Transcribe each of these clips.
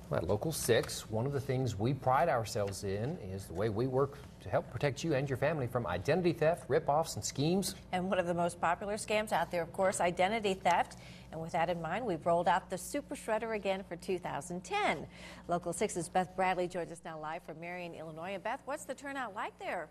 Well, at Local 6, one of the things we pride ourselves in is the way we work to help protect you and your family from identity theft, rip-offs, and schemes. And one of the most popular scams out there, of course, identity theft. And with that in mind, we've rolled out the Super Shredder again for 2010. Local 6's Beth Bradley joins us now live from Marion, Illinois. And Beth, what's the turnout like there?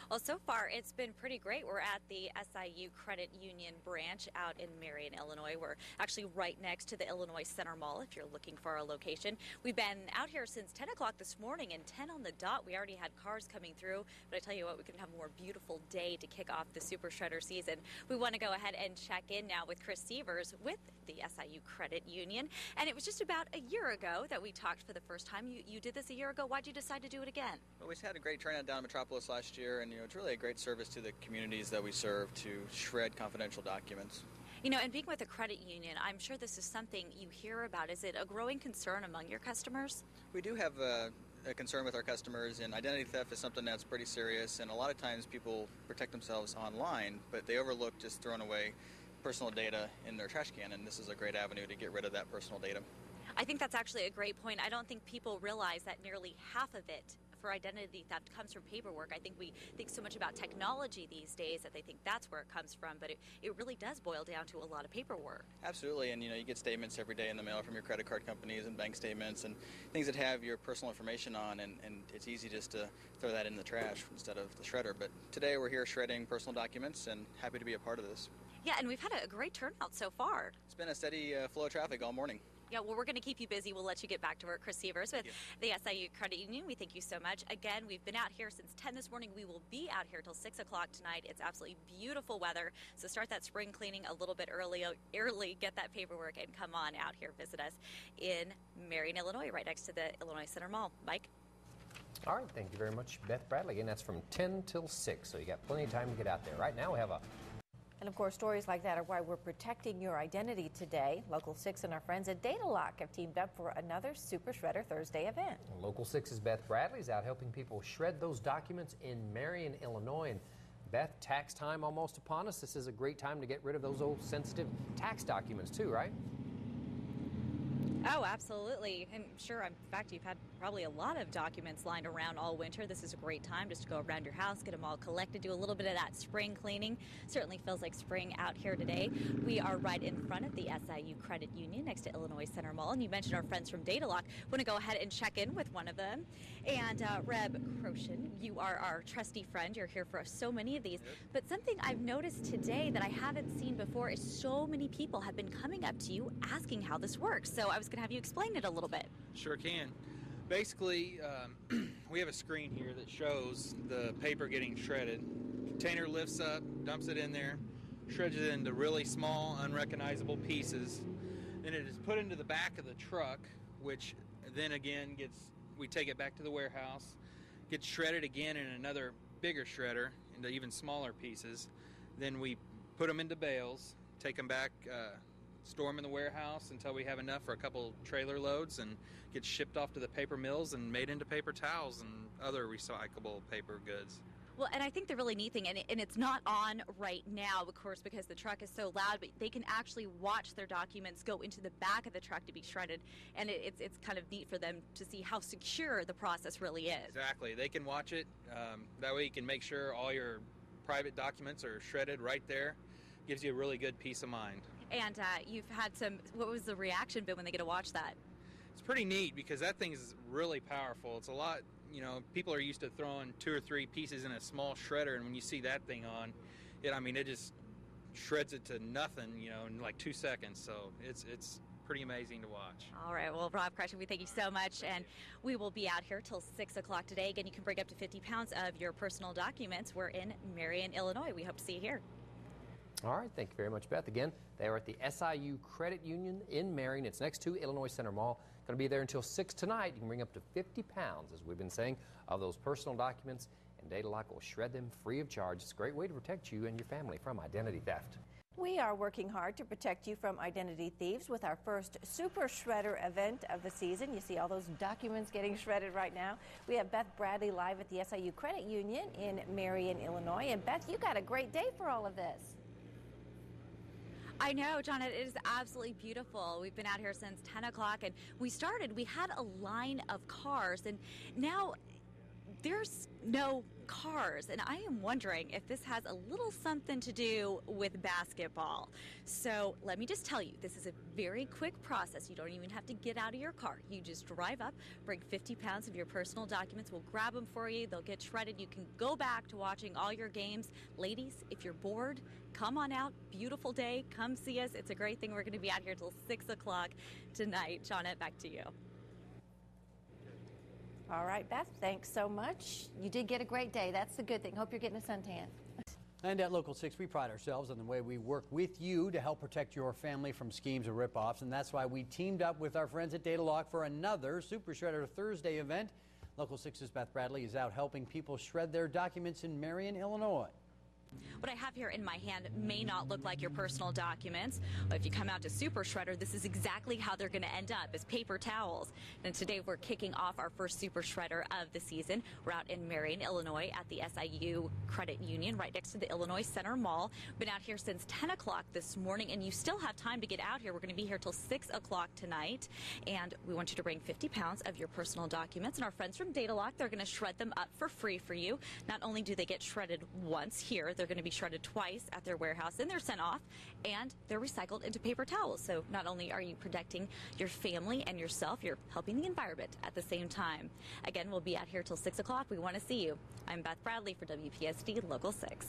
Well, so far it's been pretty great. We're at the SIU Credit Union branch out in Marion, Illinois. We're actually right next to the Illinois Center Mall if you're looking for a location. We've been out here since 10 o'clock this morning, and 10 on the dot. We already had cars coming through, but I tell you what, we couldn't have a more beautiful day to kick off the Super Shredder season. We want to go ahead and check in now with Chris Severs with the SIU Credit Union. And it was just about a year ago that we talked for the first time. You did this a year ago. Why'd you decide to do it again? Well, we had a great turnout down in Metropolis last year, and it's really a great service to the communities that we serve to shred confidential documents. And being with a credit union, I'm sure this is something you hear about. Is it a growing concern among your customers? We do have a concern with our customers, and identity theft is something that's pretty serious, and a lot of times people protect themselves online, but they overlook just throwing away personal data in their trash can, and this is a great avenue to get rid of that personal data. I think that's actually a great point. I don't think people realize that nearly half of it for identity theft comes from paperwork. I think we think so much about technology these days that they think that's where it comes from, but it really does boil down to a lot of paperwork. Absolutely, and you get statements every day in the mail from your credit card companies and bank statements and things that have your personal information on, and it's easy just to throw that in the trash instead of the shredder. But today we're here shredding personal documents and happy to be a part of this. Yeah, and we've had a great turnout so far. It's been a steady flow of traffic all morning. Yeah, well, we're going to keep you busy. We'll let you get back to work. Chris Severs with the SIU Credit Union. We thank you so much. Again, we've been out here since 10 this morning. We will be out here till 6 o'clock tonight. It's absolutely beautiful weather. So start that spring cleaning a little bit early, get that paperwork, and come on out here. Visit us in Marion, Illinois, right next to the Illinois Center Mall. Mike? All right, thank you very much, Beth Bradley. Again, that's from 10 till 6, so you got plenty of time to get out there. Right now, we have a And of course, stories like that are why we're protecting your identity today. Local 6 and our friends at Data Lock have teamed up for another Super Shredder Thursday event. Local 6's Beth Bradley is out helping people shred those documents in Marion, Illinois. And Beth, tax time almost upon us. This is a great time to get rid of those old sensitive tax documents too, right? Oh, absolutely. I'm sure, in fact, you've had probably a lot of documents lying around all winter. This is a great time just to go around your house, get them all collected, do a little bit of that spring cleaning. Certainly feels like spring out here today. We are right in front of the SIU Credit Union next to Illinois Center Mall. And you mentioned our friends from Data Lock. Want to go ahead and check in with one of them. And Reb Croshan, you are our trusty friend. You're here for so many of these. But something I've noticed today that I haven't seen before is so many people have been coming up to you asking how this works. So I was going to have you explain it a little bit. Sure can. Basically, we have a screen here that shows the paper getting shredded. Container lifts up, dumps it in there, shreds it into really small, unrecognizable pieces. Then it is put into the back of the truck, which then again we take it back to the warehouse, gets shredded again in another bigger shredder into even smaller pieces. Then we put them into bales, take them back, store them in the warehouse until we have enough for a couple trailer loads, and get shipped off to the paper mills and made into paper towels and other recyclable paper goods. Well, and I think the really neat thing, and it's not on right now, of course, because the truck is so loud, but they can actually watch their documents go into the back of the truck to be shredded, and it's kind of neat for them to see how secure the process really is. Exactly. They can watch it. That way you can make sure all your private documents are shredded right there. Gives you a really good peace of mind. And you've had what was the reaction been when they get to watch that? It's pretty neat because that thing is really powerful. It's a lot, people are used to throwing 2 or 3 pieces in a small shredder, and when you see that thing on, it just shreds it to nothing, in like 2 seconds. So it's pretty amazing to watch. All right, well, Rob Crusher, we thank you so much, and we will be out here till 6 o'clock today. Again, you can bring up to 50 pounds of your personal documents. We're in Marion, Illinois. We hope to see you here. All right, thank you very much, Beth. Again, they are at the SIU Credit Union in Marion. It's next to Illinois Center Mall. Going to be there until 6 tonight. You can bring up to 50 pounds, as we've been saying, of those personal documents, and Data Lock will shred them free of charge. It's a great way to protect you and your family from identity theft. We are working hard to protect you from identity thieves with our first Super Shredder event of the season. You see all those documents getting shredded right now. We have Beth Bradley live at the SIU Credit Union in Marion, Illinois. And Beth, you got a great day for all of this. I know, John, it is absolutely beautiful. We've been out here since 10 o'clock, and we had a line of cars, and now there's no cars, and I am wondering if this has a little something to do with basketball. So let me just tell you, this is a very quick process. You don't even have to get out of your car. You just drive up, bring 50 pounds of your personal documents. We'll grab them for you. They'll get shredded. You can go back to watching all your games. Ladies, if you're bored, come on out. Beautiful day. Come see us. It's a great thing. We're going to be out here till 6 o'clock tonight. Janet, back to you. All right, Beth, thanks so much. You did get a great day. That's the good thing. Hope you're getting a suntan. And at Local 6, we pride ourselves on the way we work with you to help protect your family from schemes or ripoffs. And that's why we teamed up with our friends at Data Lock for another Super Shredder Thursday event. Local 6's Beth Bradley is out helping people shred their documents in Marion, Illinois. What I have here in my hand may not look like your personal documents, but if you come out to Super Shredder, this is exactly how they're going to end up, as paper towels. And today we're kicking off our first Super Shredder of the season. We're out in Marion, Illinois at the SIU Credit Union right next to the Illinois Center Mall. Been out here since 10 o'clock this morning, and you still have time to get out here. We're going to be here till 6 o'clock tonight, and we want you to bring 50 pounds of your personal documents. And our friends from Data Lock, they're going to shred them up for free for you. Not only do they get shredded once here, they're going to be shredded twice at their warehouse, then they're sent off and they're recycled into paper towels. So not only are you protecting your family and yourself, you're helping the environment at the same time. Again, we'll be out here till 6 o'clock. We want to see you. I'm Beth Bradley for WPSD Local 6.